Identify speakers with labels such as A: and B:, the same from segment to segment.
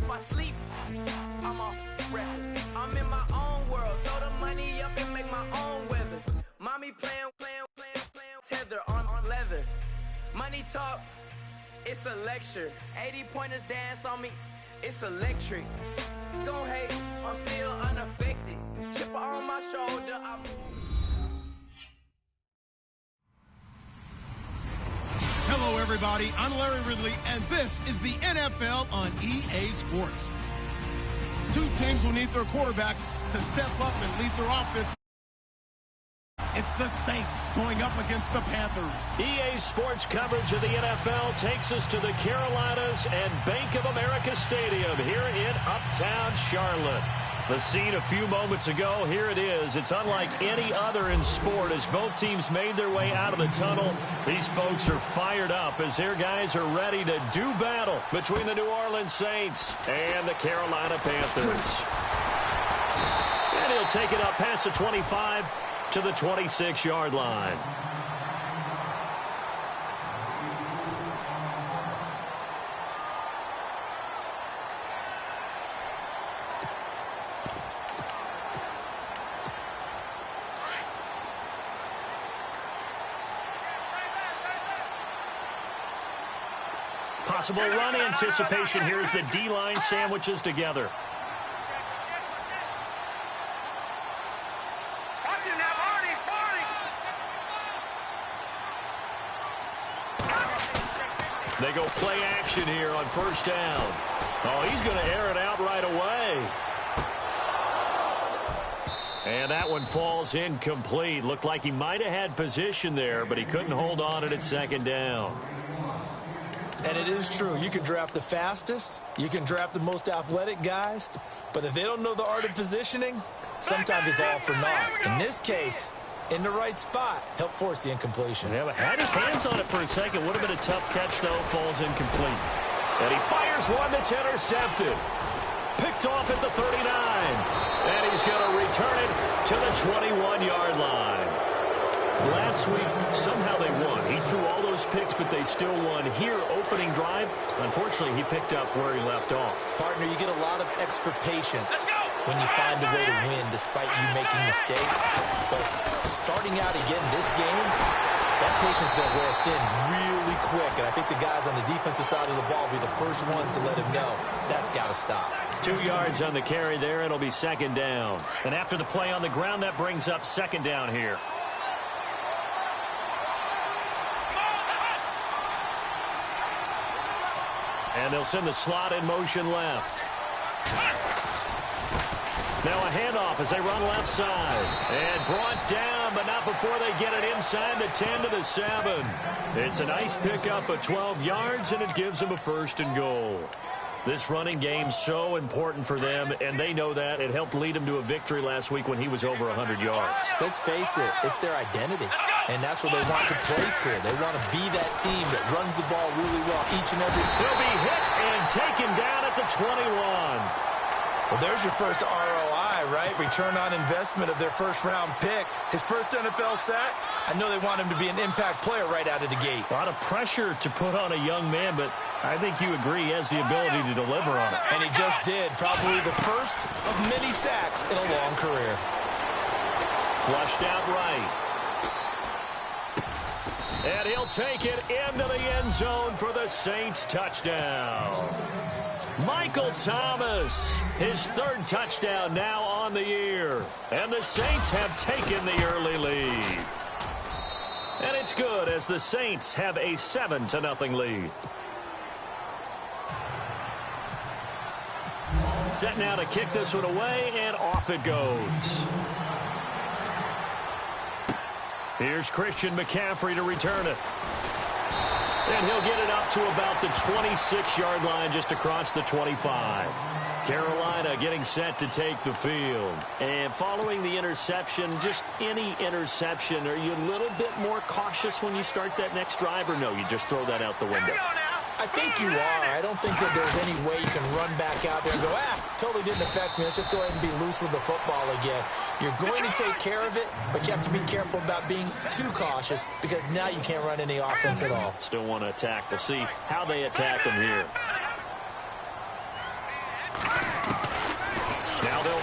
A: if I sleep, I'm a record. I'm in my own world. Throw the money up and make my own weather. Mommy playing tether on leather. Money talk, it's a lecture. 80-pointers dance on me, it's electric. Don't hate, I'm still unaffected. Chipper on my shoulder, I move.
B: Hello, everybody. I'm Larry Ridley, and this is the NFL on EA Sports. Two teams will need their quarterbacks to step up and lead their offense. It's the Saints going up against the Panthers.
C: EA Sports coverage of the NFL takes us to the Carolinas and Bank of America Stadium here in Uptown Charlotte. The scene a few moments ago, here it is. It's unlike any other in sport as both teams made their way out of the tunnel. These folks are fired up as their guys are ready to do battle between the New Orleans Saints and the Carolina Panthers. And he'll take it up past the 25 to the 26-yard line. Possible run anticipation here as the D-line sandwiches together. They go play action here on first down. Oh, he's going to air it out right away. And that one falls incomplete. Looked like he might have had position there, but he couldn't hold on at second down.
D: And it is true. You can draft the fastest. You can draft the most athletic guys. But if they don't know the art of positioning, sometimes it's all for naught. In this case, in the right spot, help force the incompletion.
C: Yeah, but had his hands on it for a second. Would have been a tough catch, though. Falls incomplete. And he fires one that's intercepted. Picked off at the 39. And he's going to return it to the 21-yard line. Last week, somehow they won. He threw all those picks, but they still won. Here, opening drive, unfortunately, he picked up where he left off.
D: Partner, you get a lot of extra patience when you find a way to win despite you making mistakes. But starting out again this game, that patience is going to wear thin really quick. And I think the guys on the defensive side of the ball will be the first ones to let him know that's got to stop.
C: 2 yards on the carry there. It'll be second down. And after the play on the ground, that brings up second down here. And they'll send the slot in motion left. Now a handoff as they run left side. And brought down, but not before they get it inside the 10 to the 7. It's a nice pickup of 12 yards, and it gives them a first and goal. This running game's so important for them, and they know that. It helped lead them to a victory last week when he was over 100 yards.
D: Let's face it, it's their identity, and that's what they want to play to. They want to be that team that runs the ball really well each and every.
C: He'll be hit and taken down at the 21.
D: Well, there's your first ROI, right? Return on investment of their first-round pick. His first NFL sack. I know they want him to be an impact player right out of the gate.
C: A lot of pressure to put on a young man, but I think you agree he has the ability to deliver on it.
D: And he just did. Probably the first of many sacks in a long career.
C: Flushed out right. And he'll take it into the end zone for the Saints touchdown. Michael Thomas, his third touchdown now on the year. And the Saints have taken the early lead. And it's good as the Saints have a 7-0 lead. Set now to kick this one away, and off it goes. Here's Christian McCaffrey to return it. And he'll get it up to about the 26-yard line just across the 25. Carolina getting set to take the field. And following the interception, just any interception, are you a little bit more cautious when you start that next drive, or no, you just throw that out the window?
D: I think you are. I don't think that there's any way you can run back out there and go, totally didn't affect me. Let's just go ahead and be loose with the football again. You're going to take care of it, but you have to be careful about being too cautious because now you can't run any offense at all.
C: Still want to attack. We'll see how they attack them here.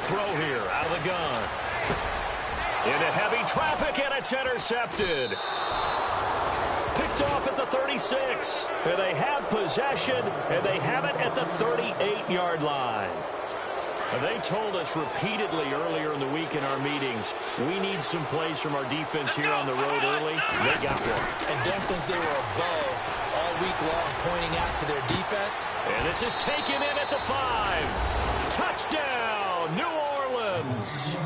C: throw here out of the gun. Into heavy traffic, and it's intercepted. Picked off at the 36. And they have possession, and they have it at the 38-yard line. They told us repeatedly earlier in the week in our meetings, we need some plays from our defense here on the road early. They got one.
D: And don't think they were above all week long pointing out to their defense.
C: And this is taken in at the 5. Touchdown, New Orleans.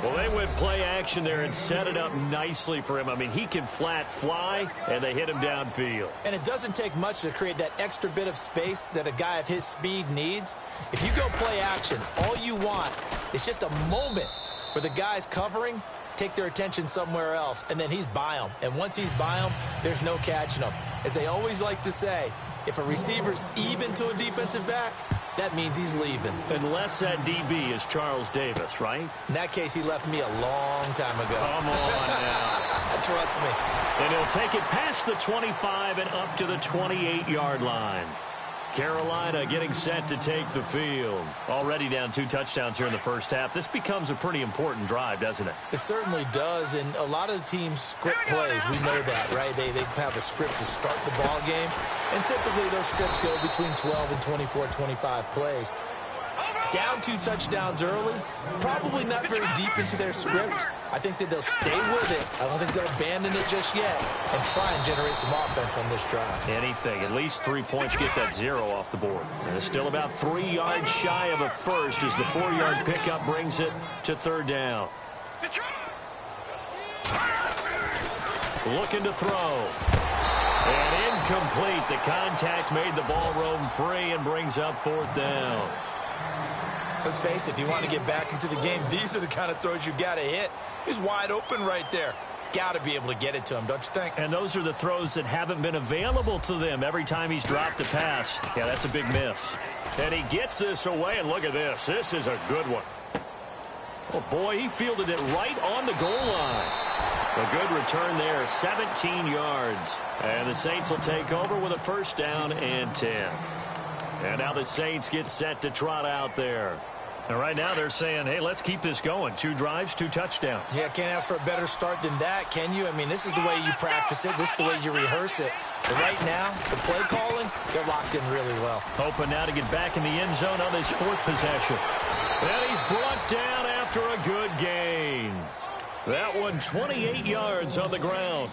C: Well, they went play action there and set it up nicely for him. I mean, he can flat fly, and they hit him downfield.
D: And it doesn't take much to create that extra bit of space that a guy of his speed needs. If you go play action, all you want is just a moment where the guys covering take their attention somewhere else, and then he's by them. And once he's by them, there's no catching him. As they always like to say, if a receiver's even to a defensive back, that means he's leaving.
C: Unless that DB is Charles Davis, right?
D: In that case, he left me a long time ago.
C: Come on now.
D: Trust me.
C: And he'll take it past the 25 and up to the 28-yard line. Carolina getting set to take the field. Already down 2 touchdowns here in the first half. This becomes a pretty important drive, doesn't it?
D: It certainly does, and a lot of the teams script plays. We know that, right? They have a script to start the ball game, and typically those scripts go between 12 and 24, 25 plays. Down 2 touchdowns early, probably not very deep into their script. I think that they'll stay with it. I don't think they'll abandon it just yet and try and generate some offense on this drive.
C: Anything. At least 3 points, get that 0 off the board. And it's still about 3 yards shy of a first as the 4-yard pickup brings it to 3rd down. Looking to throw. And incomplete. The contact made the ball roam free and brings up 4th down.
D: Let's face it, if you want to get back into the game, these are the kind of throws you got to hit. He's wide open right there. Got to be able to get it to him, don't you think?
C: And those are the throws that haven't been available to them every time he's dropped a pass. Yeah, that's a big miss. And he gets this away, and look at this. This is a good one. Oh, boy, he fielded it right on the goal line. A good return there, 17 yards. And the Saints will take over with a 1st down and 10. And now the Saints get set to trot out there. And right now they're saying, hey, let's keep this going. 2 drives, 2 touchdowns.
D: Yeah, can't ask for a better start than that, can you? I mean, this is the way you practice it. This is the way you rehearse it. But right now, the play calling, they're locked in really well.
C: Hoping now to get back in the end zone on his 4th possession. And he's brought down after a good gain. That one 28 yards on the ground.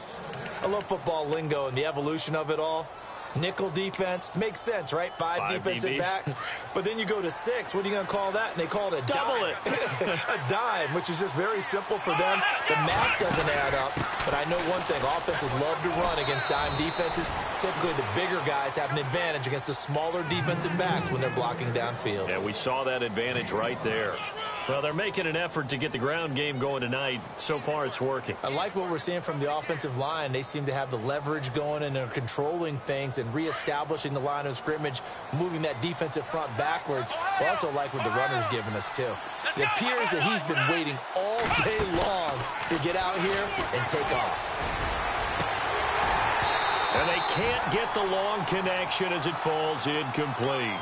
D: I love football lingo and the evolution of it all. Nickel defense makes sense, right? 5 defensive
C: DBs.
D: backs. But then you go to 6. What are you going to call that? And they call it a
C: double
D: dime. A dime, which is just very simple for them. The math doesn't add up. But I know one thing. Offenses love to run against dime defenses. Typically, the bigger guys have an advantage against the smaller defensive backs when they're blocking downfield.
C: Yeah, we saw that advantage right there. Well, they're making an effort to get the ground game going tonight. So far, it's working.
D: I like what we're seeing from the offensive line. They seem to have the leverage going, and they're controlling things and reestablishing the line of scrimmage, moving that defensive front backwards. I also like what the runner's giving us, too. It appears that he's been waiting all day long to get out here and take off.
C: And they can't get the long connection as it falls incomplete.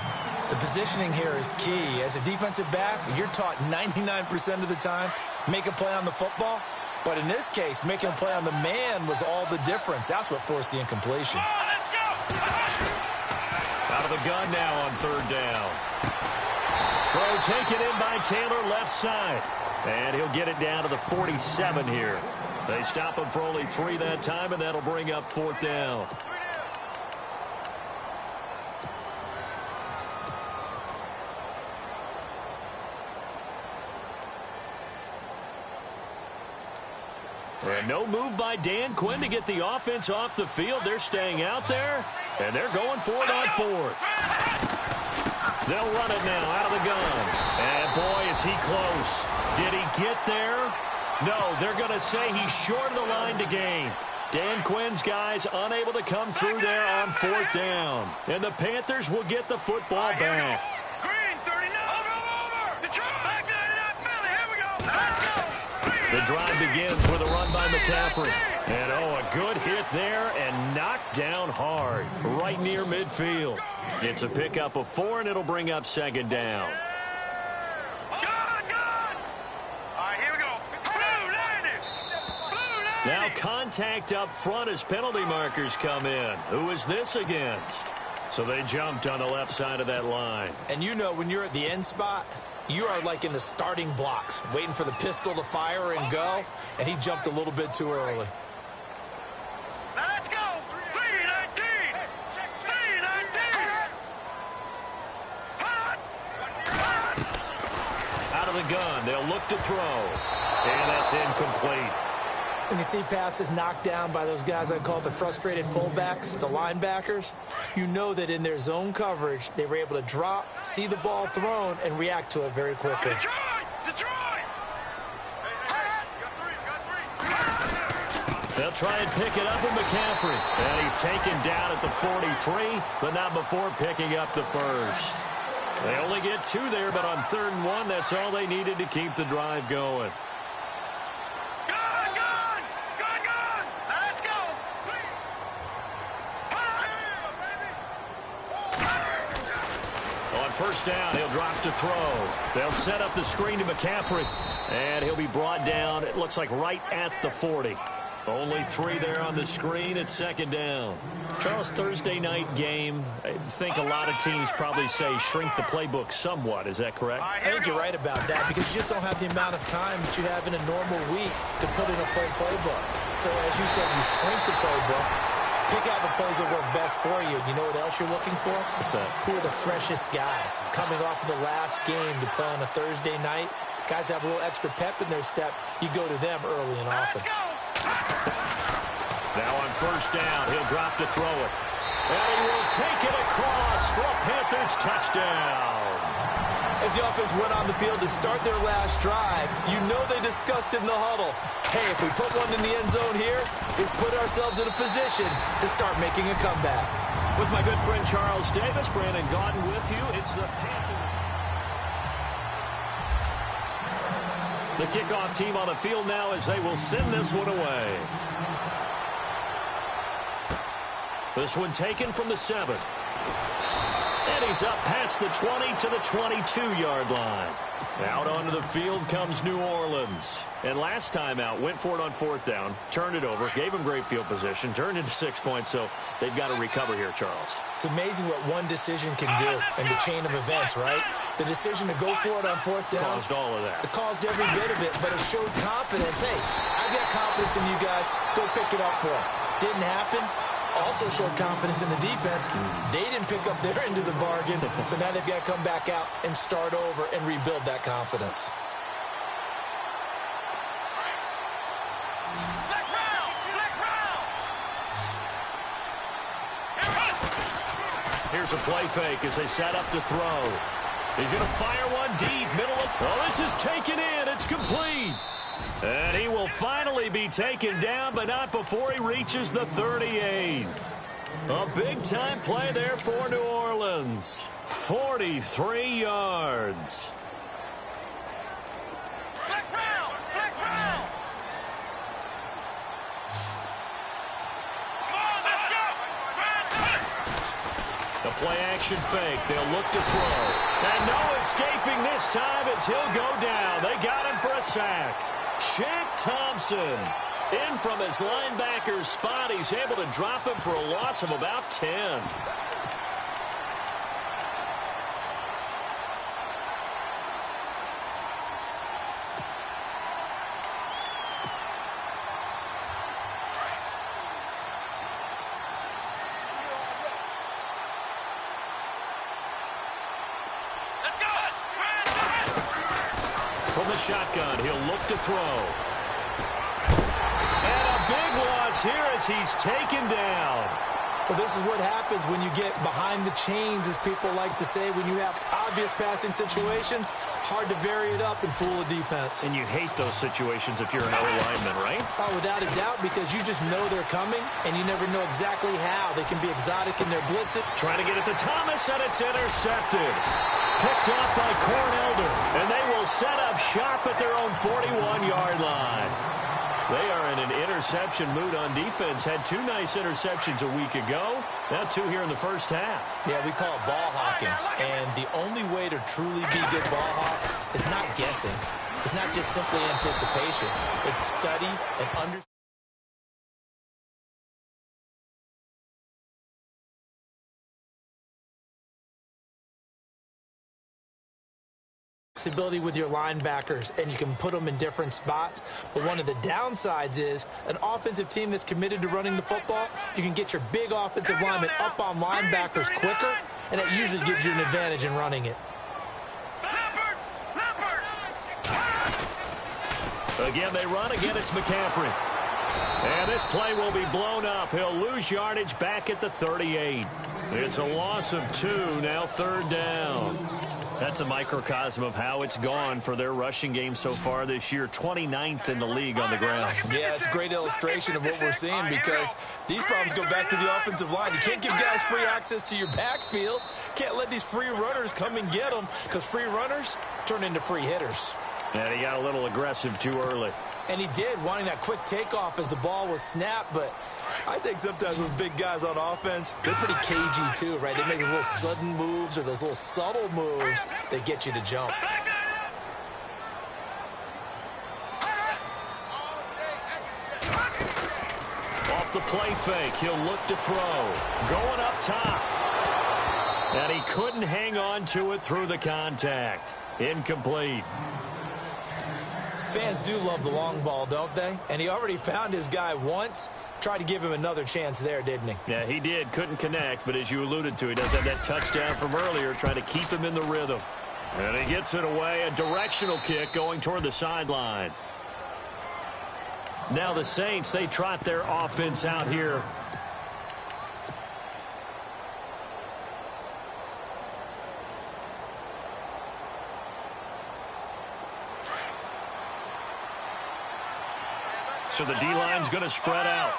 D: The positioning here is key. As a defensive back, you're taught 99% of the time, make a play on the football. But in this case, making a play on the man was all the difference. That's what forced the incompletion.
C: Out of the gun now on 3rd down. Throw taken in by Taylor left side. And he'll get it down to the 47 here. They stop him for only 3 that time, and that'll bring up 4th down. And no move by Dan Quinn to get the offense off the field. They're staying out there, and they're going for it on 4th. They'll run it now out of the gun. And, boy, is he close. Did he get there? No, they're going to say he's short of the line to gain. Dan Quinn's guys unable to come through there on 4th down. And the Panthers will get the football back. The drive begins with a run by McCaffrey. And, oh, a good hit there and knocked down hard right near midfield. It's a pickup of 4, and it'll bring up 2nd down. Now contact up front as penalty markers come in. Who is this against? So they jumped on the left side of that line.
D: And you know when you're at the end spot, you are like in the starting blocks, waiting for the pistol to fire and go, and he jumped a little bit too early.
E: Now let's go. 319. 319.
C: Out of the gun, they'll look to throw. And that's incomplete.
D: When you see passes knocked down by those guys I call the frustrated fullbacks, the linebackers, you know that in their zone coverage, they were able to drop, see the ball thrown, and react to it very quickly.
E: Detroit!
C: They'll try and pick it up with McCaffrey. And he's taken down at the 43, but not before picking up the first. They only get 2 there, but on 3rd and 1, that's all they needed to keep the drive going. First down, he'll drop to throw. They'll set up the screen to McCaffrey, and he'll be brought down, it looks like right at the 40. Only 3 there on the screen at 2nd down. Charles, Thursday night game, I think a lot of teams probably say shrink the playbook somewhat. Is that correct?
D: I think you're right about that because you just don't have the amount of time that you have in a normal week to put in a full playbook. So as you said, you shrink the playbook. Pick out the plays that work best for you. You know what else you're looking for?
C: What's that?
D: Who are the freshest guys? Coming off of the last game to play on a Thursday night, guys have a little extra pep in their step. You go to them early and often.
C: Now on first down, he'll drop to throw it. And he will take it across for a Panthers touchdown.
D: As the offense went on the field to start their last drive, you know they discussed in the huddle, hey, if we put one in the end zone here, we've put ourselves in a position to start making a comeback.
C: With my good friend Charles Davis, Brandon Gaudin with you. It's the Panthers. The kickoff team on the field now as they will send this one away. This one taken from the 7. And he's up past the 20 to the 22-yard line. Out onto the field comes New Orleans. And last time out, went for it on 4th down, turned it over, gave him great field position, turned into 6 points, so they've got to recover here, Charles.
D: It's amazing what one decision can do in the chain of events, right? The decision to go for it on 4th down.
C: Caused all of that.
D: It caused every bit of it, but it showed confidence. Hey, I've got confidence in you guys. Go pick it up for them. Didn't happen. Also showed confidence in the defense. They didn't pick up their end of the bargain, so now they've got to come back out and start over and rebuild that confidence.
C: Here's a play fake as they set up to throw. He's going to fire one deep, middle of... Oh, this is taken in. It's complete. And he will finally be taken down, but not before he reaches the 38. A big-time play there for New Orleans. 43 yards.
E: Flex round! Flex round! Come on, let's go!
C: The play-action fake. They'll look to throw. And no escaping this time as he'll go down. They got him for a sack. Shaq Thompson in from his linebacker's spot. He's able to drop him for a loss of about 10. From the shotgun, he'll look to throw. And a big loss here as he's taken down.
D: Well, this is what happens when you get behind the chains, as people like to say, when you have obvious passing situations. Hard to vary it up and fool a defense.
C: And you hate those situations if you're an O lineman, right?
D: Oh, without a doubt, because you just know they're coming, and you never know exactly how. They can be exotic in their blitzing.
C: Trying to get it to Thomas, and it's intercepted. Picked off by Cornelder, and they will set up shop at their own 41-yard line. They are in an interception mood on defense. Had 2 nice interceptions a week ago. Now 2 here in the first half.
D: Yeah, we call it ball hawking. And the only way to truly be good ball hawks is not guessing. It's not just simply anticipation. It's study and understanding. flexibility with your linebackers, and you can put them in different spots. But one of the downsides is an offensive team that's committed to running the football, you can get your big offensive linemen up on linebackers quicker, and that usually gives you an advantage in running it.
C: Again, they run. Again, it's McCaffrey. And this play will be blown up. He'll lose yardage back at the 38. It's a loss of 2, now 3rd down. That's a microcosm of how it's gone for their rushing game so far this year. 29th in the league on the ground.
D: Yeah, it's a great illustration of what we're seeing because these problems go back to the offensive line. You can't give guys free access to your backfield. Can't let these free runners come and get them because free runners turn into free hitters.
C: And he got a little aggressive too early.
D: And he did, wanting that quick takeoff as the ball was snapped. But I think sometimes those big guys on offense, they're pretty cagey too, right? They make those little sudden moves or those little subtle moves that get you to jump.
C: Off the play fake, he'll look to throw. Going up top. And he couldn't hang on to it through the contact. Incomplete.
D: Fans do love the long ball, don't they? And he already found his guy once. Tried to give him another chance there, didn't he?
C: Yeah, he did. Couldn't connect, but as you alluded to, he does have that touchdown from earlier, trying to keep him in the rhythm. And he gets it away. A directional kick going toward the sideline. Now the Saints, they trot their offense out here. So the D-line's going to spread out.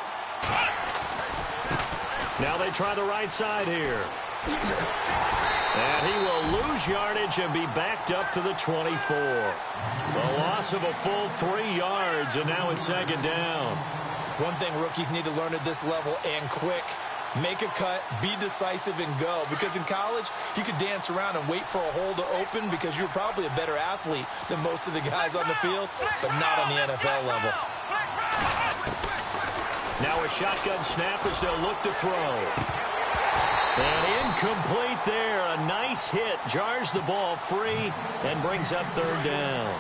C: Now they try the right side here. And he will lose yardage and be backed up to the 24. A loss of a full 3 yards, and now it's 2nd down.
D: One thing rookies need to learn at this level, and quick. Make a cut, be decisive, and go. Because in college, you could dance around and wait for a hole to open because you're probably a better athlete than most of the guys on the field, but not on the NFL level.
C: Now a shotgun snap as they'll look to throw. And incomplete there. A nice hit. Jars the ball free and brings up 3rd down.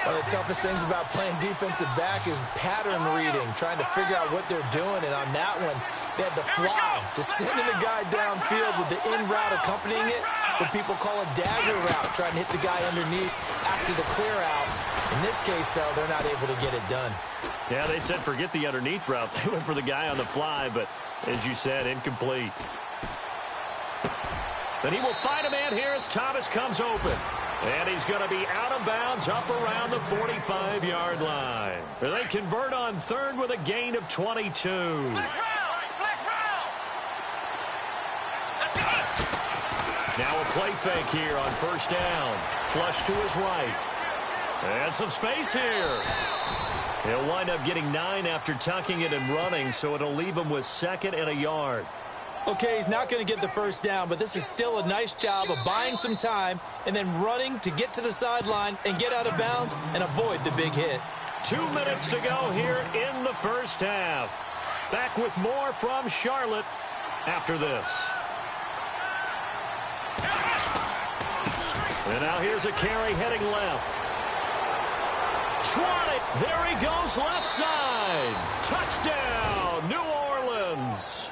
D: One of the toughest things about playing defensive back is pattern reading, trying to figure out what they're doing. And on that one, they had the fly, just sending a guy downfield with the in route accompanying it, what people call a dagger route, trying to hit the guy underneath after the clear out. In this case, though, they're not able to get it done.
C: Yeah, they said forget the underneath route. They went for the guy on the fly, but as you said, incomplete. Then he will find a man here as Thomas comes open. And he's going to be out of bounds up around the 45-yard line. They convert on 3rd with a gain of 22. Now a play fake here on 1st down. Flush to his right. And some space here. He'll wind up getting 9 after tucking it and running, so it'll leave him with 2nd and a yard.
D: Okay, he's not going to get the 1st down, but this is still a nice job of buying some time and then running to get to the sideline and get out of bounds and avoid the big hit.
C: 2 minutes to go here in the 1st half. Back with more from Charlotte after this. And now here's a carry heading left. Swat it. There he goes left side. Touchdown, New Orleans.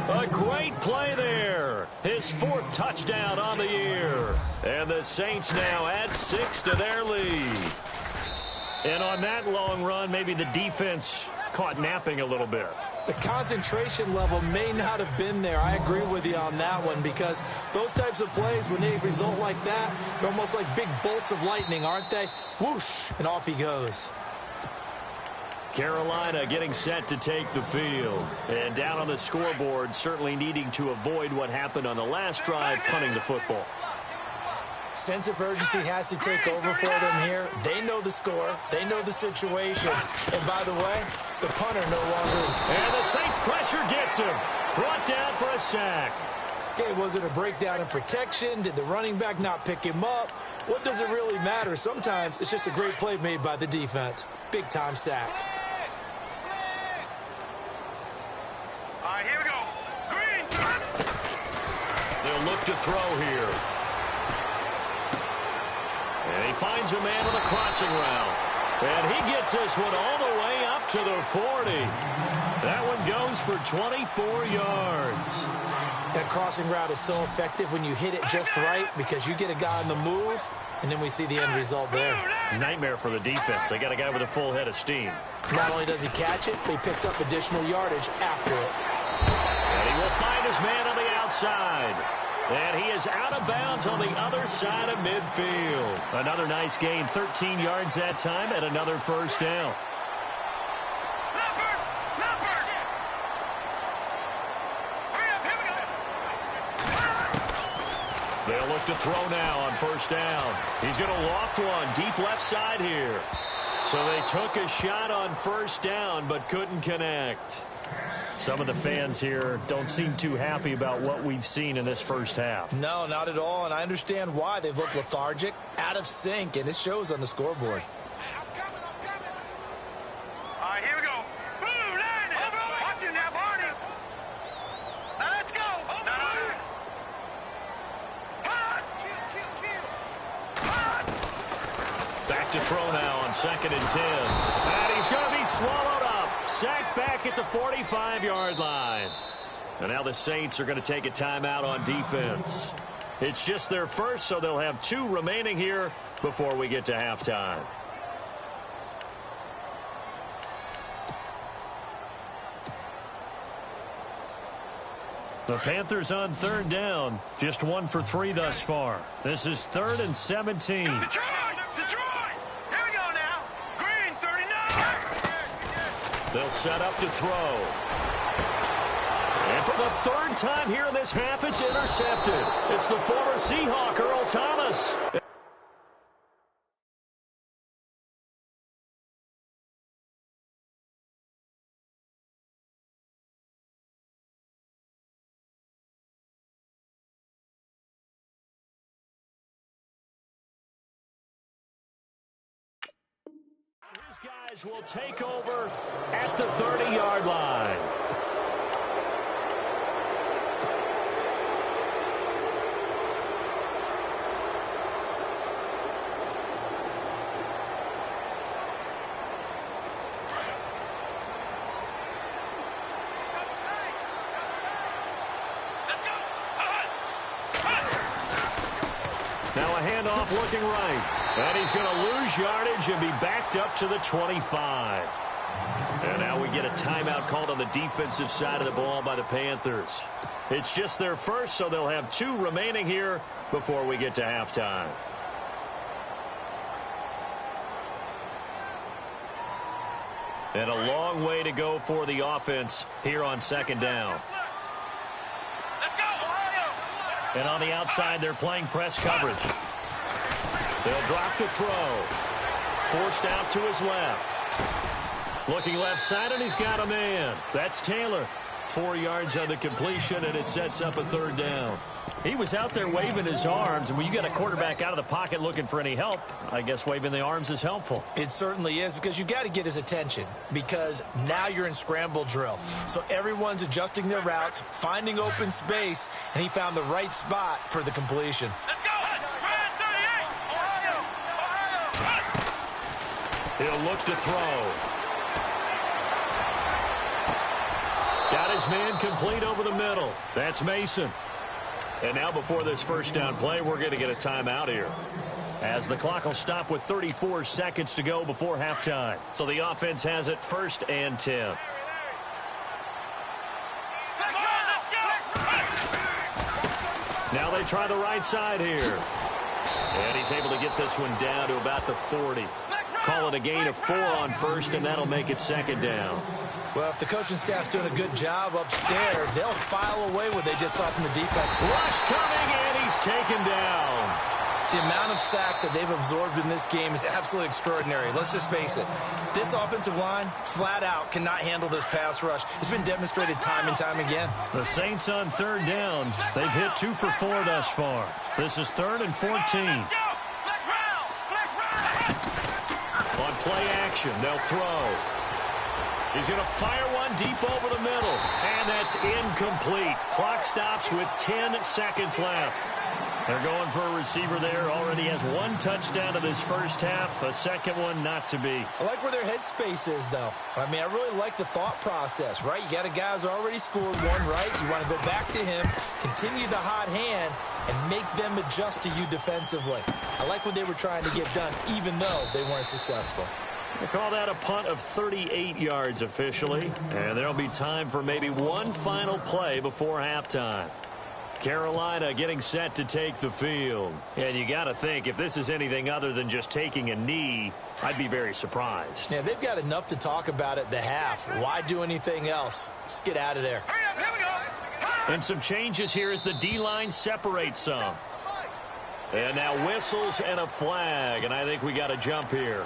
C: A great play there. His 4th touchdown on the year. And the Saints now add 6 to their lead. And on that long run, maybe the defense caught napping a little bit.
D: The concentration level may not have been there. I agree with you on that one because those types of plays, when they result like that, they're almost like big bolts of lightning, aren't they? Whoosh, and off he goes.
C: Carolina getting set to take the field. And down on the scoreboard, certainly needing to avoid what happened on the last drive, punting the football.
D: Sense of urgency has to take over for them here. They know the score. They know the situation. And by the way, the punter no longer is.
C: And the Saints pressure gets him. Brought down for a sack.
D: Okay, was it a breakdown in protection? Did the running back not pick him up? What does it really matter? Sometimes it's just a great play made by the defense. Big-time sack.
E: All right, here we go. Green.
C: They'll look to throw here. finds a man with a crossing route. And he gets this one all the way up to the 40. That one goes for 24 yards.
D: That crossing route is so effective when you hit it just right because you get a guy on the move, and then we see the end result there.
C: Nightmare for the defense. They got a guy with a full head of steam.
D: Not only does he catch it, but he picks up additional yardage after it.
C: And he will find his man on the outside. And he is out of bounds on the other side of midfield. Another nice gain, 13 yards that time, and another first down. They'll look to throw now on first down. He's going to loft one deep left side here. So they took a shot on first down but couldn't connect. Some of the fans here don't seem too happy about what we've seen in this first half.
D: No, not at all, and I understand why. They've looked lethargic, out of sync, and it shows on the scoreboard.
E: I'm coming. All right, here we go. Boom, watch it now, Barney. Now let's go.
C: Back to throw now on 2nd and 10. And he's going to be swallowed up. Sacked back at the 45-yard line. And now the Saints are going to take a timeout on defense. It's just their first, so they'll have 2 remaining here before we get to halftime. The Panthers on 3rd down. Just 1 for 3 thus far. This is 3rd and 17.
E: Detroit! Here we go now. Green, 39.
C: They'll set up to throw. And for the 3rd time here in this half, it's intercepted. It's the former Seahawk, Earl Thomas. These guys will take over at the 30-yard line. Now a handoff looking right. And he's going to lose yardage and be backed up to the 25. And now we get a timeout called on the defensive side of the ball by the Panthers. It's just their first, so they'll have 2 remaining here before we get to halftime. And a long way to go for the offense here on 2nd down. And on the outside, they're playing press coverage. They'll drop to throw. Forced out to his left. Looking left side, and he's got a man. That's Taylor. 4 yards on the completion, and it sets up a 3rd down. He was out there waving his arms, and when you got a quarterback out of the pocket looking for any help, I guess waving the arms is helpful.
D: It certainly is, because you got to get his attention, because now you're in scramble drill. So everyone's adjusting their routes, finding open space, and he found the right spot for the completion.
E: Let's go.
C: He'll look to throw. Got his man complete over the middle. That's Mason. And now before this first down play, we're going to get a timeout here, as the clock will stop with 34 seconds to go before halftime. So the offense has it 1st and 10. Now they try the right side here. And he's able to get this one down to about the 40. Call it a gain of 4 on 1st, and that'll make it 2nd down.
D: Well, if the coaching staff's doing a good job upstairs, they'll file away what they just saw from the defense.
C: Rush coming, and he's taken down.
D: The amount of sacks that they've absorbed in this game is absolutely extraordinary. Let's just face it. This offensive line, flat out, cannot handle this pass rush. It's been demonstrated time and time again.
C: The Saints on 3rd down. They've hit 2 for 4 thus far. This is 3rd and 14. On play action, they'll throw. He's going to fire one deep over the middle. And that's incomplete. Clock stops with 10 seconds left. They're going for a receiver there. Already has one touchdown in this first half. A second one not to be.
D: I like where their headspace is, though. I mean, I really like the thought process, right? You got a guy who's already scored one, right? You want to go back to him, continue the hot hand, and make them adjust to you defensively. I like what they were trying to get done, even though they weren't successful.
C: They call that a punt of 38 yards officially. And there'll be time for maybe one final play before halftime. Carolina getting set to take the field. And you got to think, if this is anything other than just taking a knee, I'd be very surprised.
D: Yeah, they've got enough to talk about at the half. Why do anything else? Let's get out of there.
E: Hurry up, here we go.
C: And some changes here as the D-line separates some. And now whistles and a flag. And I think we got a jump here.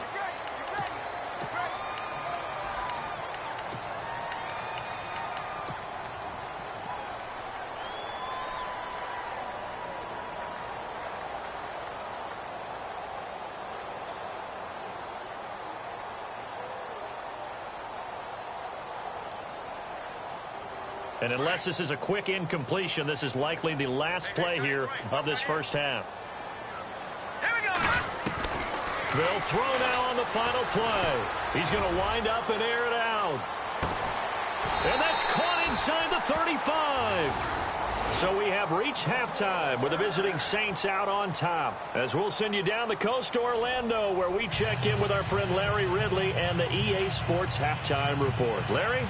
C: And unless this is a quick incompletion, this is likely the last play here of this first half.
E: Here we go.
C: They'll throw now on the final play. He's going to wind up and air it out. And that's caught inside the 35. So we have reached halftime with the visiting Saints out on top. As we'll send you down the coast to Orlando, where we check in with our friend Larry Ridley and the EA Sports Halftime Report. Larry?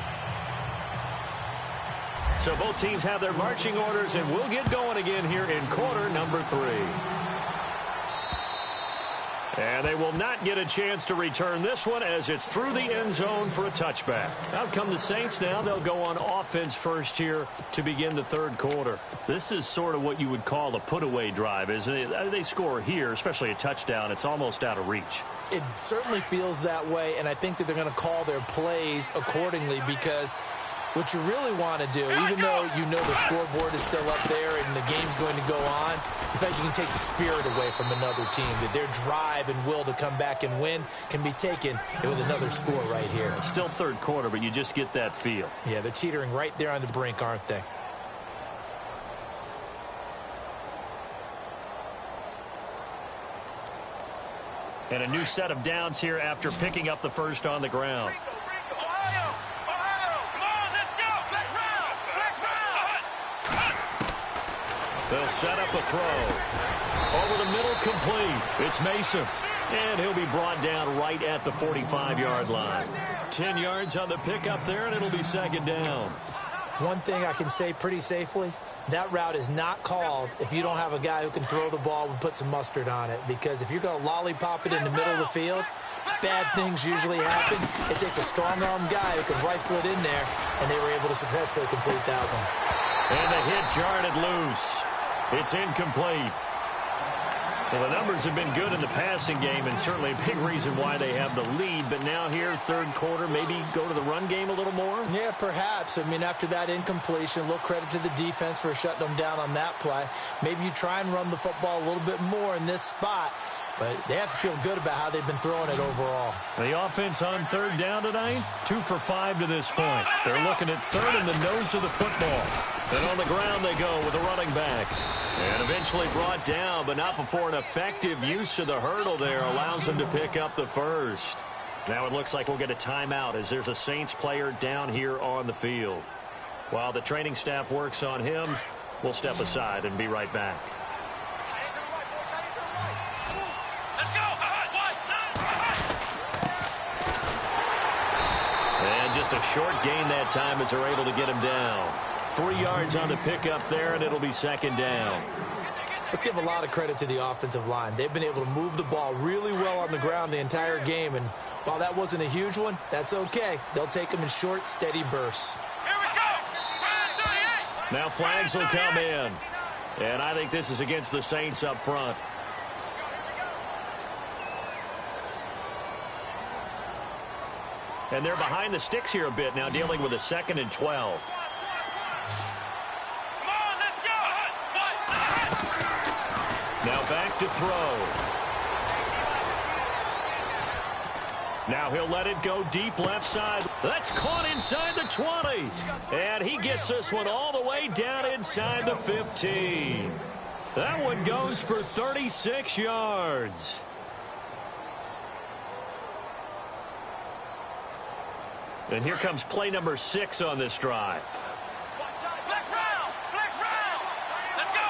C: So both teams have their marching orders, and we'll get going again here in quarter number 3. And they will not get a chance to return this one as it's through the end zone for a touchback. Out come the Saints now. They'll go on offense first here to begin the third quarter. This is sort of what you would call a put-away drive, isn't it? They score here, especially a touchdown. It's almost out of reach.
D: It certainly feels that way, and I think that they're going to call their plays accordingly, because what you really want to do, even though you know the scoreboard is still up there and the game's going to go on, in fact, you can take the spirit away from another team. That their drive and will to come back and win can be taken with another score right here.
C: It's still third quarter, but you just get that feel.
D: Yeah, they're teetering right there on the brink, aren't they?
C: And a new set of downs here after picking up the first on the ground. They'll set up a throw. Over the middle, complete. It's Mason. And he'll be brought down right at the 45-yard line. 10 yards on the pickup there, and it'll be second down.
D: One thing I can say pretty safely, that route is not called if you don't have a guy who can throw the ball and put some mustard on it. Because if you're going to lollipop it in the middle of the field, bad things usually happen. It takes a strong-armed guy who can rifle it in there, and they were able to successfully complete that one.
C: And the hit jarred it loose. It's incomplete. Well, the numbers have been good in the passing game, and certainly a big reason why they have the lead. But now here, third quarter, maybe go to the run game a little more?
D: Yeah, perhaps. I mean, after that incompletion, a little credit to the defense for shutting them down on that play. Maybe you try and run the football a little bit more in this spot. But they have to feel good about how they've been throwing it overall.
C: The offense on third down tonight, 2 for 5 to this point. They're looking at third in the nose of the football. And on the ground they go with a running back. And eventually brought down, but not before an effective use of the hurdle there allows them to pick up the first. Now it looks like we'll get a timeout as there's a Saints player down here on the field. While the training staff works on him, we'll step aside and be right back. And just a short gain that time as they're able to get him down. 3 yards on the pickup there, and it'll be second down.
D: Let's give a lot of credit to the offensive line. They've been able to move the ball really well on the ground the entire game, and while that wasn't a huge one, that's okay. They'll take them in short, steady bursts.
E: Here we go.
C: Now flags will come in, and I think this is against the Saints up front. And they're behind the sticks here a bit now, dealing with a 2nd and 12. Now back to throw. Now he'll let it go deep left side. That's caught inside the 20. And he gets this one all the way down inside the 15. That one goes for 36 yards. And here comes play number 6 on this drive.
E: Flex round! Flex round! Let's go!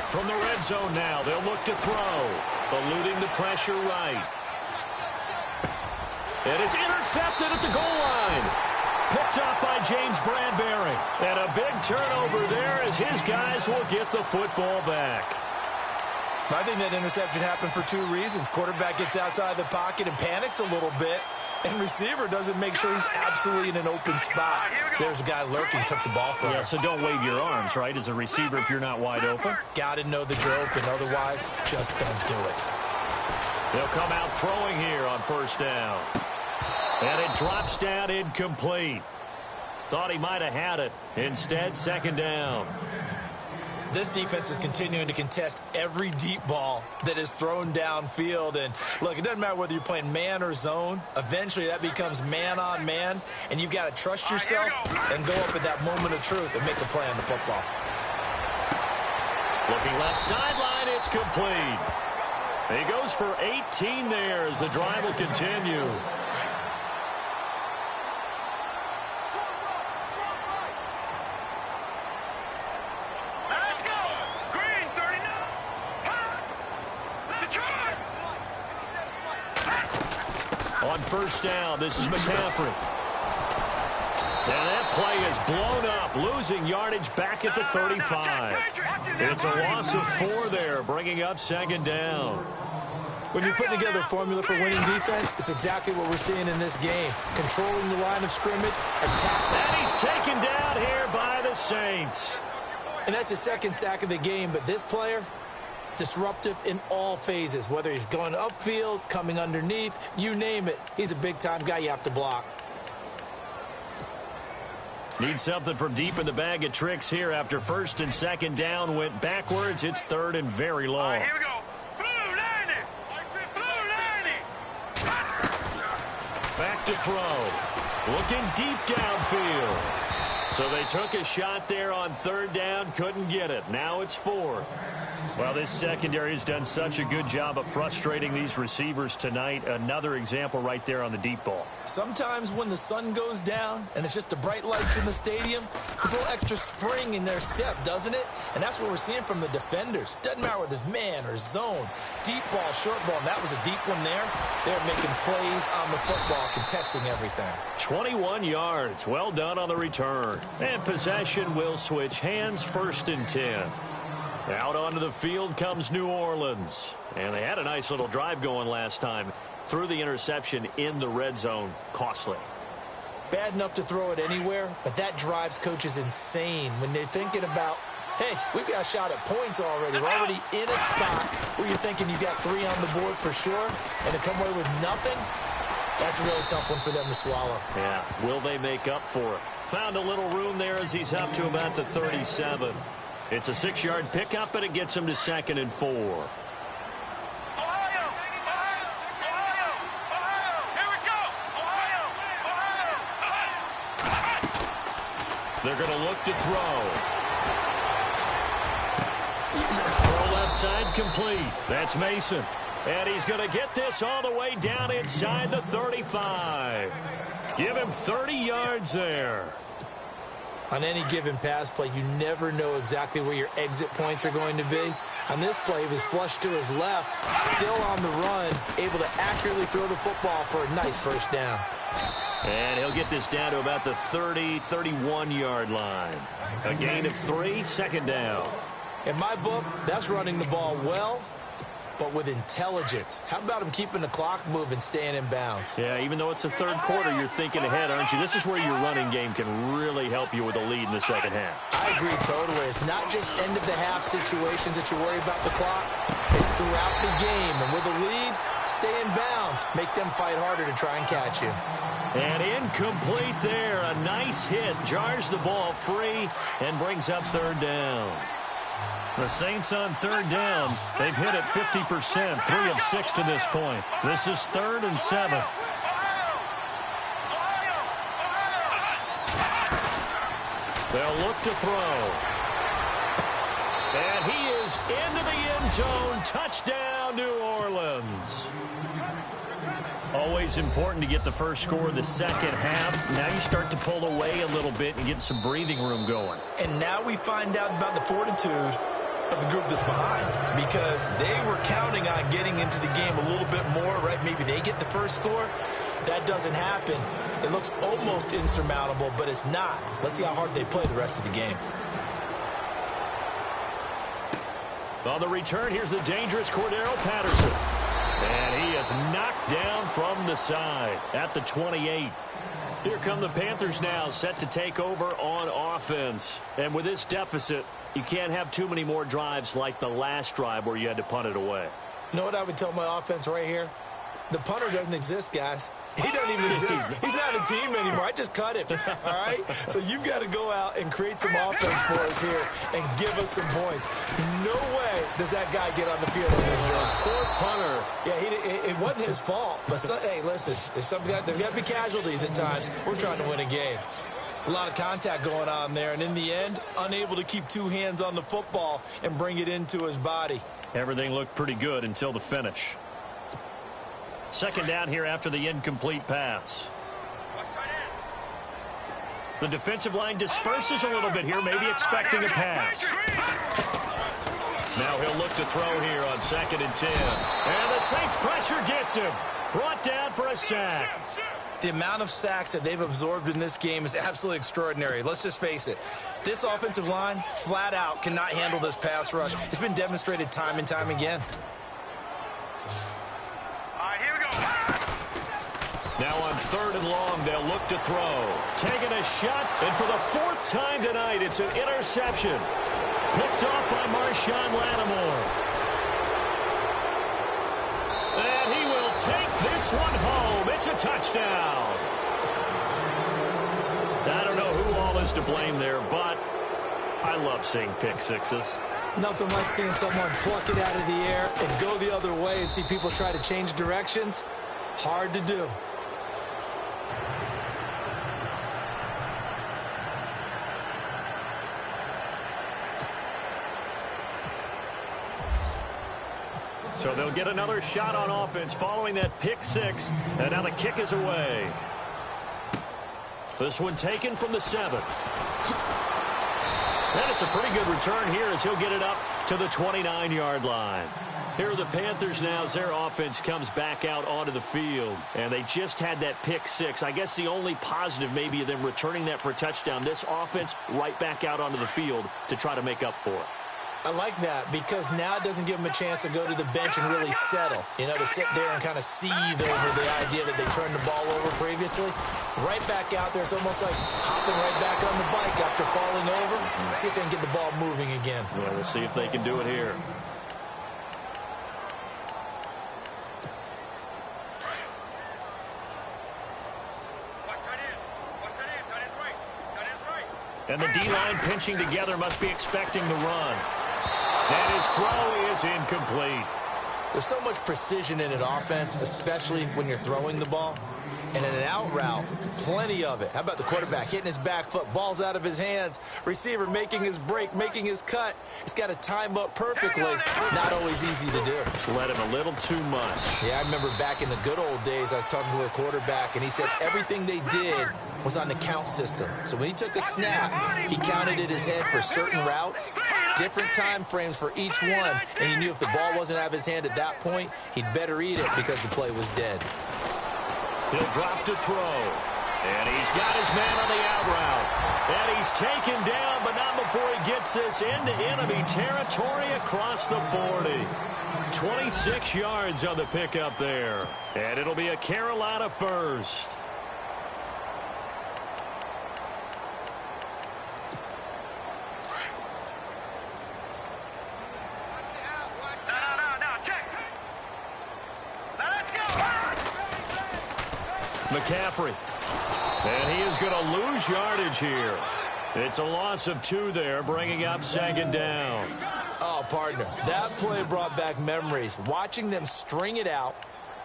C: From the red zone now, they'll look to throw. Eluding the pressure right. And it's intercepted at the goal line. Picked up by James Bradbury. And a big turnover there as his guys will get the football back.
D: I think that interception happened for 2 reasons. Quarterback gets outside the pocket and panics a little bit. And receiver doesn't make sure he's absolutely in an open spot. So there's a guy lurking, took the ball from him.
C: Yeah, so don't wave your arms, right, as a receiver if you're not wide open.
D: Got to know that you're open. Otherwise, just don't do it.
C: They'll come out throwing here on first down. And it drops down incomplete. Thought he might have had it. Instead, second down.
D: This defense is continuing to contest every deep ball that is thrown downfield. And, look, it doesn't matter whether you're playing man or zone. Eventually, that becomes man on man. And you've got to trust yourself and go up at that moment of truth and make a play on the football.
C: Looking left sideline, it's complete. He goes for 18 there as the drive will continue. On first down, this is McCaffrey. And that play is blown up, losing yardage back at the 35. It's a loss of 4 there, bringing up second down.
D: When you're putting together a formula for winning defense, it's exactly what we're seeing in this game. Controlling the line of scrimmage, attack.
C: And he's taken down here by the Saints.
D: And that's his second sack of the game, but this player, disruptive in all phases, whether he's going upfield, coming underneath, you name it. He's a big-time guy you have to block.
C: Need something from deep in the bag of tricks here after first and second down went backwards. It's third and very long.
E: All right, here we go. Blue 90. Blue 90.
C: Back to throw. Looking deep downfield. So they took a shot there on third down, couldn't get it. Now it's 4. Well, this secondary has done such a good job of frustrating these receivers tonight. Another example right there on the deep ball.
D: Sometimes when the sun goes down and it's just the bright lights in the stadium, there's a little extra spring in their step, doesn't it? And that's what we're seeing from the defenders. Doesn't matter whether it's man or zone. Deep ball, short ball, and that was a deep one there. They're making plays on the football, contesting everything.
C: 21 yards. Well done on the return. And possession will switch hands, first and 10. Out onto the field comes New Orleans. And they had a nice little drive going last time. Threw the interception in the red zone. Costly.
D: Bad enough to throw it anywhere, but that drives coaches insane when they're thinking about, hey, we've got a shot at points already. We're already in a spot where you're thinking you got 3 on the board for sure, and to come away with nothing, that's a really tough one for them to swallow.
C: Yeah, will they make up for it? Found a little room there as he's up to about the 37. It's a 6-yard pickup, and it gets him to second and 4.
E: Ohio! Ohio! Ohio! Here we go! Ohio!
C: They're going to look to throw. Throw left side complete. That's Mason. And he's going to get this all the way down inside the 35. Give him 30 yards there.
D: On any given pass play, you never know exactly where your exit points are going to be. On this play, he was flushed to his left, still on the run, able to accurately throw the football for a nice first down.
C: And he'll get this down to about the 31-yard line. A gain of 3, second down.
D: In my book, that's running the ball well, but with intelligence. How about him keeping the clock moving, staying in bounds?
C: Yeah, even though it's the third quarter, you're thinking ahead, aren't you? This is where your running game can really help you with a lead in the second half.
D: I agree totally. It's not just end-of-the-half situations that you worry about the clock. It's throughout the game. And with a lead, stay in bounds. Make them fight harder to try and catch you.
C: And incomplete there. A nice hit. Jars the ball free and brings up third down. The Saints on third down. They've hit it 50%, 3 of 6 to this point. This is 3rd and 7. They'll look to throw. goes into the end zone. Touchdown, New Orleans. Always important to get the first score in the second half. Now you start to pull away a little bit and get some breathing room going.
D: And now we find out about the fortitude of the group that's behind, because they were counting on getting into the game a little bit more, right? Maybe they get the first score. That doesn't happen. It looks almost insurmountable, but it's not. Let's see how hard they play the rest of the game.
C: On the return, here's the dangerous Cordero Patterson. And he is knocked down from the side at the 28. Here come the Panthers now, set to take over on offense. And with this deficit, you can't have too many more drives like the last drive where you had to punt it away.
D: You know what I would tell my offense right here? The punter doesn't exist, guys. He doesn't even exist. He's not a team anymore. I just cut him, all right? So you've got to go out and create some offense for us here and give us some points. No way does that guy get on the field on this drive.
C: Poor punter.
D: Yeah, it wasn't his fault. But, hey, listen, there's got to be casualties at times. We're trying to win a game. It's a lot of contact going on there, and in the end, unable to keep two hands on the football and bring it into his body.
C: Everything looked pretty good until the finish. Second down here after the incomplete pass. The defensive line disperses a little bit here, maybe expecting a pass. Now he'll look to throw here on 2nd and 10. And the Saints pressure gets him. Brought down for a sack.
D: The amount of sacks that they've absorbed in this game is absolutely extraordinary. Let's just face it. This offensive line, flat out, cannot handle this pass rush. It's been demonstrated time and time again.
C: Now on 3rd and long, they'll look to throw. Taking a shot, and for the 4th time tonight, it's an interception. Picked off by Marshawn Lattimore. And he will take this one home. It's a touchdown. I don't know who all is to blame there, but I love seeing pick sixes.
D: Nothing like seeing someone pluck it out of the air and go the other way and see people try to change directions. Hard to do.
C: So they'll get another shot on offense following that pick six. And now the kick is away. This one taken from the 7. And it's a pretty good return here as he'll get it up to the 29-yard line. Here are the Panthers now as their offense comes back out onto the field. And they just had that pick six. I guess the only positive maybe of them returning that for a touchdown. This offense right back out onto the field to try to make up for it.
D: I like that because now it doesn't give them a chance to go to the bench and really settle. You know, to sit there and kind of seethe over the idea that they turned the ball over previously. Right back out there. It's almost like hopping right back on the bike after falling over. See if they can get the ball moving again.
C: Yeah, we'll see if they can do it here. And the D-line pinching together must be expecting the run. And his throw is incomplete.
D: There's so much precision in an offense, especially when you're throwing the ball. And in an out route, plenty of it. How about the quarterback hitting his back foot, ball's out of his hands, receiver making his break, making his cut. He's got to time up perfectly. Not always easy to do.
C: Let him a little too much.
D: Yeah, I remember back in the good old days, I was talking to a quarterback, and he said everything they did was on the count system. So when he took a snap, he counted in his head for certain routes, different time frames for each one, and he knew if the ball wasn't out of his hand at that point, he'd better eat it because the play was dead.
C: He'll drop to throw. And he's got his man on the out route. And he's taken down, but not before he gets this into enemy territory across the 40. 26 yards on the pickup there. And it'll be a Carolina first. McCaffrey. And he is going to lose yardage here. It's a loss of 2 there, bringing up 2nd down.
D: Oh, partner, that play brought back memories. Watching them string it out,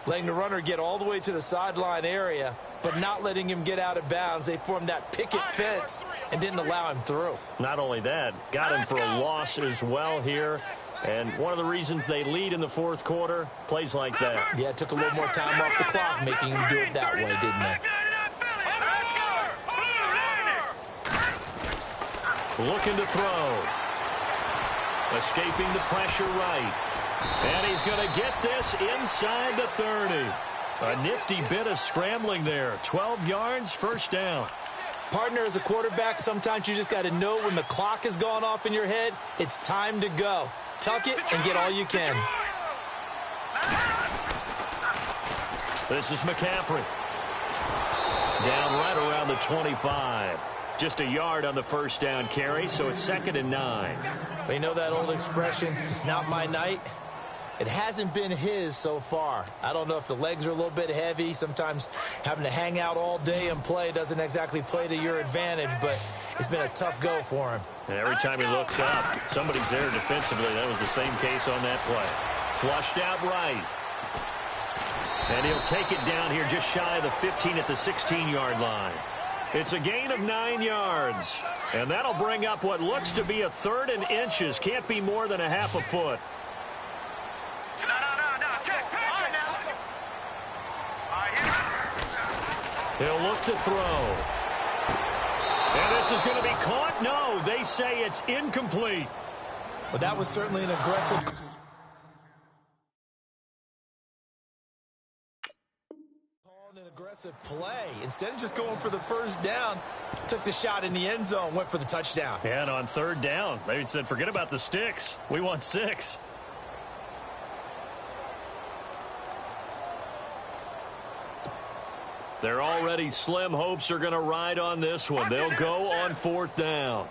D: letting the runner get all the way to the sideline area, but not letting him get out of bounds. They formed that picket fence and didn't allow him through.
C: Not only that, got him for a loss as well here. And one of the reasons they lead in the fourth quarter, plays like that.
D: Yeah, it took a little more time off the clock, making him do it that way, didn't they?
C: Looking to throw. Escaping the pressure right. And he's going to get this inside the 30. A nifty bit of scrambling there. 12 yards, first down.
D: Partner, as a quarterback, sometimes you just got to know when the clock has gone off in your head, it's time to go. Tuck it and get all you can.
C: This is McCaffrey. Down right around the 25. Just a yard on the first down carry, so it's 2nd and 9.
D: Well, you know that old expression, it's not my night? It hasn't been his so far. I don't know if the legs are a little bit heavy. Sometimes having to hang out all day and play doesn't exactly play to your advantage, but it's been a tough go for him.
C: And every time he looks up, somebody's there defensively. That was the same case on that play. Flushed out right. And he'll take it down here just shy of the 15 at the 16-yard line. It's a gain of 9 yards. And that'll bring up what looks to be a 3rd and inches. Can't be more than a half a foot. He'll look to throw. And this is going to be caught. No, they say it's incomplete.
D: But that was certainly an aggressive play. Instead of just going for the first down, took the shot in the end zone, went for the touchdown.
C: And on 3rd down, they said, forget about the sticks. We want 6. They're already slim hopes are going to ride on this one. They'll go on 4th down.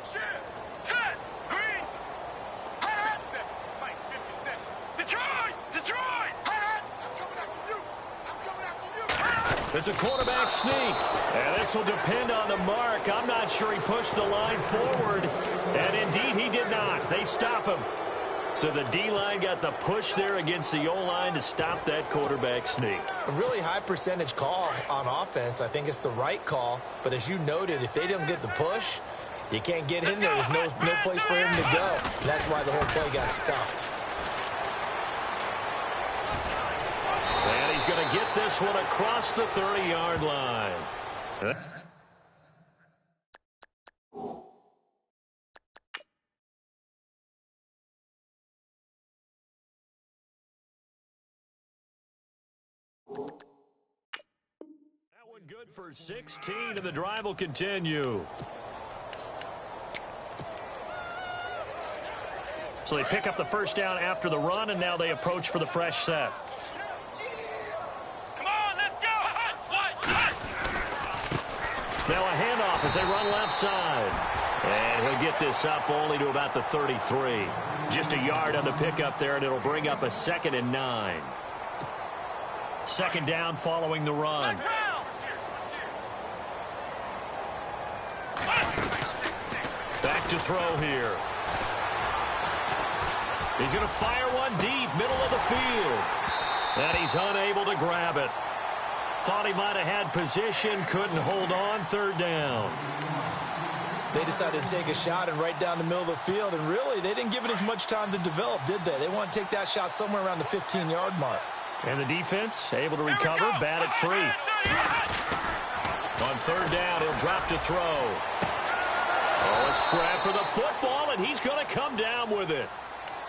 C: It's a quarterback sneak. And this will depend on the mark. I'm not sure he pushed the line forward. And indeed, he did not. They stop him. So the D-line got the push there against the O-line to stop that quarterback sneak.
D: A really high percentage call on offense. I think it's the right call. But as you noted, if they don't get the push, you can't get in there. There's no place for him to go. And that's why the whole play got stuffed.
C: And he's going to get this one across the 30-yard line. That one good for 16, and the drive will continue. So they pick up the first down after the run, and now they approach for the fresh set. Now a handoff as they run left side. And he'll get this up only to about the 33. Just a yard on the pickup there, and it'll bring up a 2nd and 9. 2nd down following the run. Back to throw here. He's going to fire one deep, middle of the field. And he's unable to grab it. Thought he might have had position, couldn't hold on, 3rd down.
D: They decided to take a shot and right down the middle of the field, and really, they didn't give it as much time to develop, did they? They want to take that shot somewhere around the 15-yard mark.
C: And the defense able to recover, bat it free. On 3rd down, he'll drop to throw. Oh, a scrap for the football, and he's going to come down with it.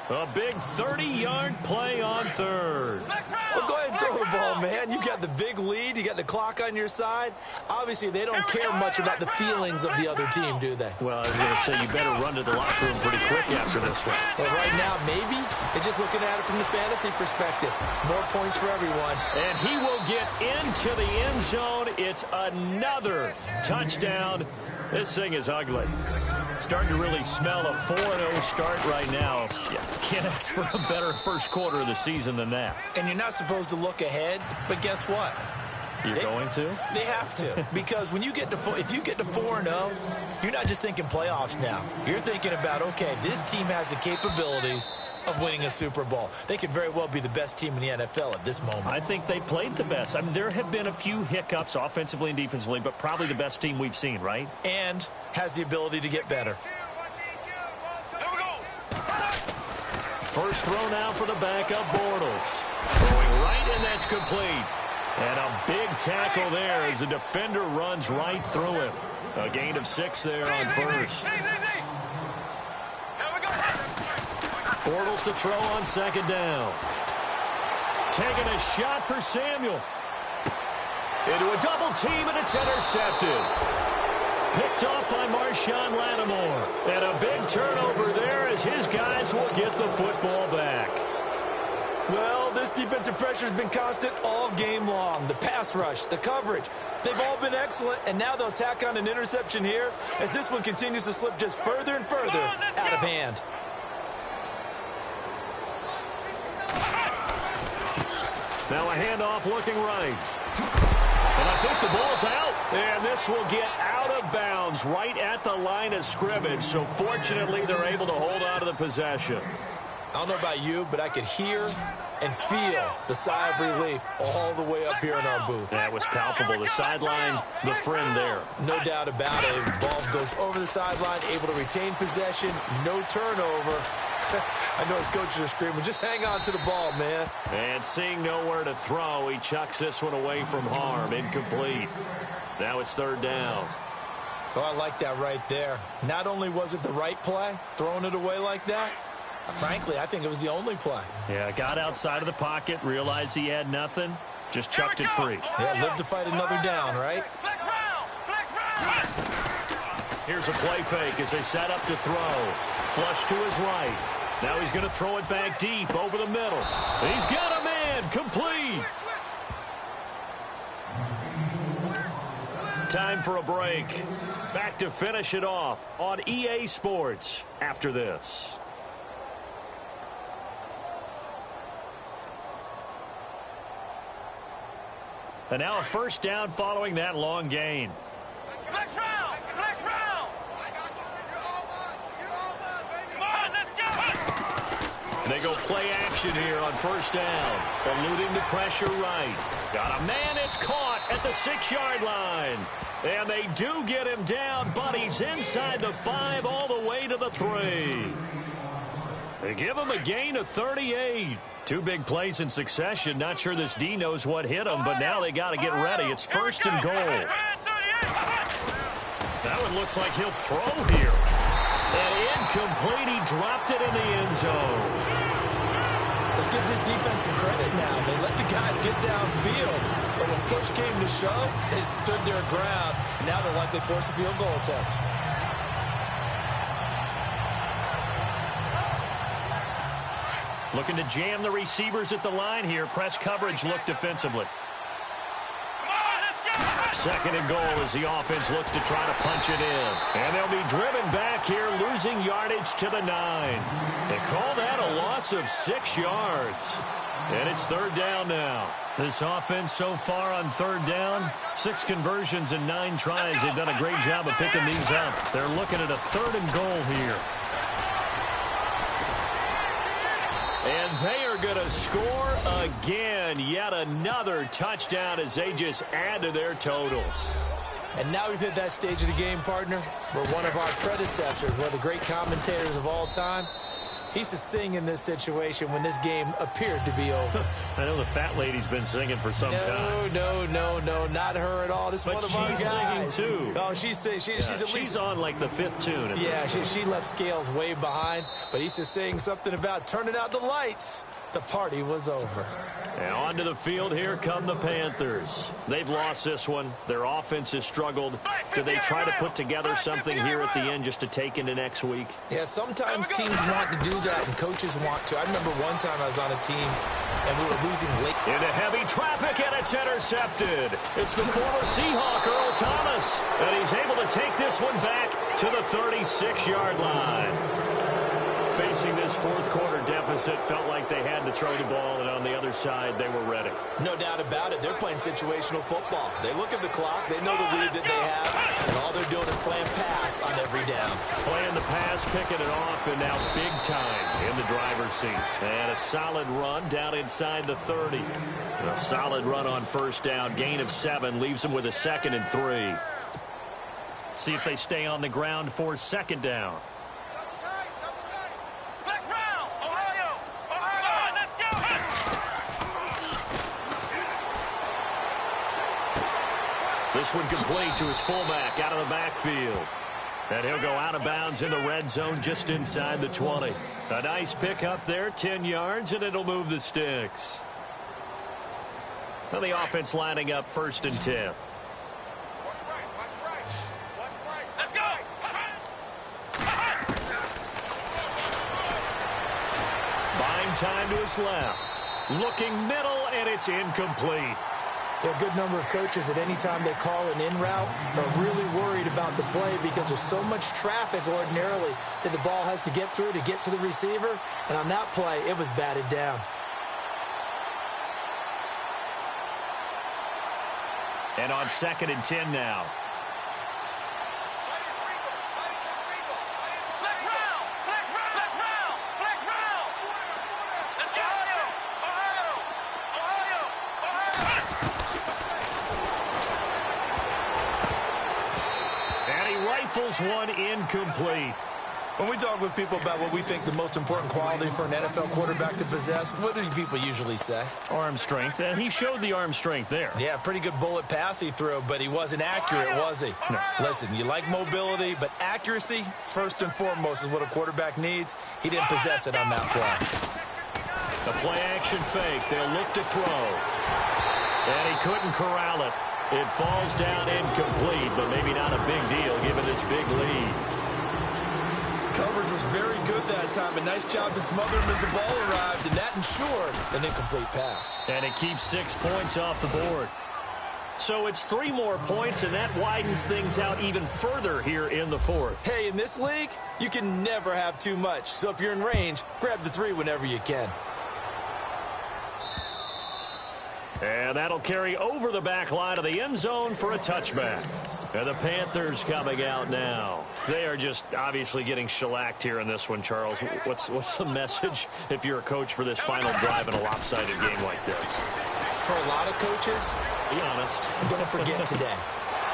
C: A big 30-yard play on 3rd.
D: Well, go ahead and throw the ball, man. You got the big lead. You got the clock on your side. Obviously, they don't care much about the feelings of the other team, do they?
C: Well, I was going to say, you better run to the locker room pretty quick after this one.
D: Well, right now, maybe. They're just looking at it from the fantasy perspective. More points for everyone.
C: And he will get into the end zone. It's another touchdown. This thing is ugly. Starting to really smell a 4-0 start right now. Yeah, can't ask for a better first quarter of the season than that.
D: And you're not supposed to look ahead, but guess what?
C: You're going to?
D: They have to. Because when you get to if you get to 4-0, you're not just thinking playoffs now. You're thinking about, okay, this team has the capabilities of winning a Super Bowl. They could very well be the best team in the NFL at this moment.
C: I think they played the best. I mean, there have been a few hiccups offensively and defensively, but probably the best team we've seen, right?
D: And has the ability to get better.
C: First throw now for the backup, Bortles. Throwing right, and that's complete. And a big tackle there as the defender runs right through him. A gain of 6 there on first. Bortles to throw on second down. Taking a shot for Samuel. Into a double team, and it's intercepted. Picked off by Marshawn Lattimore. And a big turnover there as his guys will get the football back.
D: Well, this defensive pressure has been constant all game long. The pass rush, the coverage, they've all been excellent, and now they'll tack on an interception here as this one continues to slip just further and further out of hand.
C: Now a handoff looking right. And I think the ball's out. And this will get out of bounds right at the line of scrimmage. So fortunately, they're able to hold on to the possession.
D: I don't know about you, but I could hear and feel the sigh of relief all the way up here in our booth.
C: That was palpable. The sideline, the friend there.
D: No doubt about it. The ball goes over the sideline, able to retain possession, no turnover. I know his coaches are screaming, just hang on to the ball, man.
C: And seeing nowhere to throw, he chucks this one away from harm. Incomplete. Now it's third down.
D: So I like that right there. Not only was it the right play, throwing it away like that, frankly, I think it was the only play.
C: Yeah, got outside of the pocket, realized he had nothing, just chucked it free.
D: Yeah, live to fight another down, right?
C: Here's a play fake as they set up to throw. Flush to his right. Now he's going to throw it back deep over the middle. He's got a man. Complete. Time for a break. Back to finish it off on EA Sports after this. And now a first down following that long gain.
E: Flex round! Flex round!
C: They go play action here on first down. Eluding the pressure right. Got a man, it's caught at the 6-yard line. And they do get him down, but he's inside the 5 all the way to the 3. They give him a gain of 38. 2 big plays in succession. Not sure this D knows what hit him, but now they got to get ready. It's first and goal. That one looks like he'll throw here. And incomplete. He dropped it in the end zone.
D: Let's give this defense some credit now. They let the guys get downfield. But when push came to shove, they stood their ground. And now they'll likely force a field goal attempt.
C: Looking to jam the receivers at the line here. Press coverage look defensively. Second and goal as the offense looks to try to punch it in. And they'll be driven back here, losing yardage to the 9. They call that a loss of 6 yards. And it's third down now. This offense so far on third down, 6 conversions and 9 tries. They've done a great job of picking these up. They're looking at a third and goal here. And they are going to score again. Yet another touchdown as they just add to their totals.
D: And now we've hit that stage of the game, partner, where one of our predecessors, one of the great commentators of all time, he used to sing in this situation when this game appeared to be over.
C: I know the fat lady's been singing for some time.
D: No, not her at all. This is one of our guys.
C: But she's singing, too.
D: Oh, she's at least...
C: She's on, like, the 5th tune.
D: Yeah, she left Scales way behind, but he's just saying something about turning out the lights. The party was over.
C: And onto the field, here come the Panthers. They've lost this one. Their offense has struggled. Do they try to put together something here at the end just to take into next week?
D: Yeah, sometimes teams want to do that and coaches want to. I remember one time I was on a team and we were losing late.
C: Into heavy traffic, and it's intercepted. It's the former Seahawk, Earl Thomas. And he's able to take this one back to the 36-yard line. facing this fourth quarter deficit, felt like they had to throw the ball, and on the other side, they were ready.
D: No doubt about it. They're playing situational football. They look at the clock. They know the lead that they have, and all they're doing is playing pass on every down.
C: Playing the pass, picking it off, and now big time in the driver's seat. And a solid run down inside the 30. A solid run on first down. Gain of 7 leaves them with a 2nd and 3. See if they stay on the ground for 2nd down. This one complete to his fullback out of the backfield. And he'll go out of bounds in the red zone just inside the 20. A nice pickup there, 10 yards, and it'll move the sticks. Now the offense lining up 1st and 10.
E: Let's go!
C: Buying time to his left. Looking middle, and it's incomplete.
D: There are a good number of coaches at any time they call an in route are really worried about the play because there's so much traffic ordinarily that the ball has to get through to get to the receiver. And on that play, it was batted down.
C: And on 2nd and 10 now. One incomplete.
D: When we talk with people about what we think the most important quality for an NFL quarterback to possess, what do people usually say?
C: Arm strength, and he showed the arm strength there.
D: Yeah, pretty good bullet pass he threw, but he wasn't accurate, was he?
C: No.
D: Listen, you like mobility, but accuracy, first and foremost, is what a quarterback needs. He didn't possess it on that play.
C: The play-action fake. They'll look to throw. And he couldn't corral it. It falls down incomplete, but maybe not a big deal given this big lead.
D: Coverage was very good that time. A nice job to smother him as the ball arrived, and that ensured an incomplete pass.
C: And it keeps 6 points off the board. So it's 3 more points, and that widens things out even further here in the 4th.
D: Hey, in this league, you can never have too much. So if you're in range, grab the 3 whenever you can.
C: And that'll carry over the back line of the end zone for a touchback. And the Panthers coming out now. They are just obviously getting shellacked here in this one, Charles. What's the message if you're a coach for this final drive in a lopsided game like this?
D: For a lot of coaches,
C: be honest,
D: don't forget today.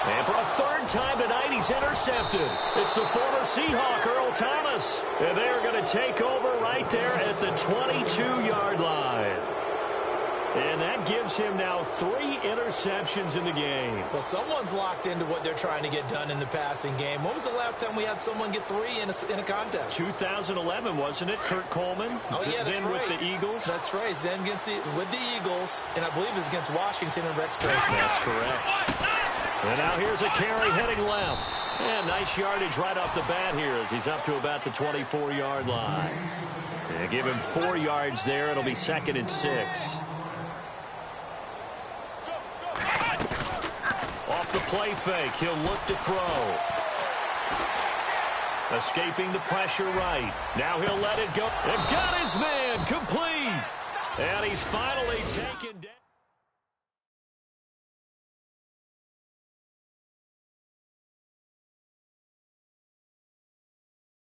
C: And for a 3rd time tonight, he's intercepted. It's the former Seahawk, Earl Thomas. And they're going to take over right there at the 22-yard line. And that gives him now 3 interceptions in the game.
D: Well, someone's locked into what they're trying to get done in the passing game. When was the last time we had someone get 3 in a contest?
C: 2011, wasn't it? Kurt Coleman?
D: Oh, yeah, that's
C: then
D: right.
C: With the Eagles?
D: That's right. Then with the Eagles, and I believe it was against Washington and Rex Grossman.
C: That's correct. And now here's a carry heading left. And nice yardage right off the bat here as he's up to about the 24-yard line. And give him 4 yards there. It'll be 2nd and 6. Off the play fake, he'll look to throw. Escaping the pressure right. Now he'll let it go. And got his man complete. And he's finally taken down.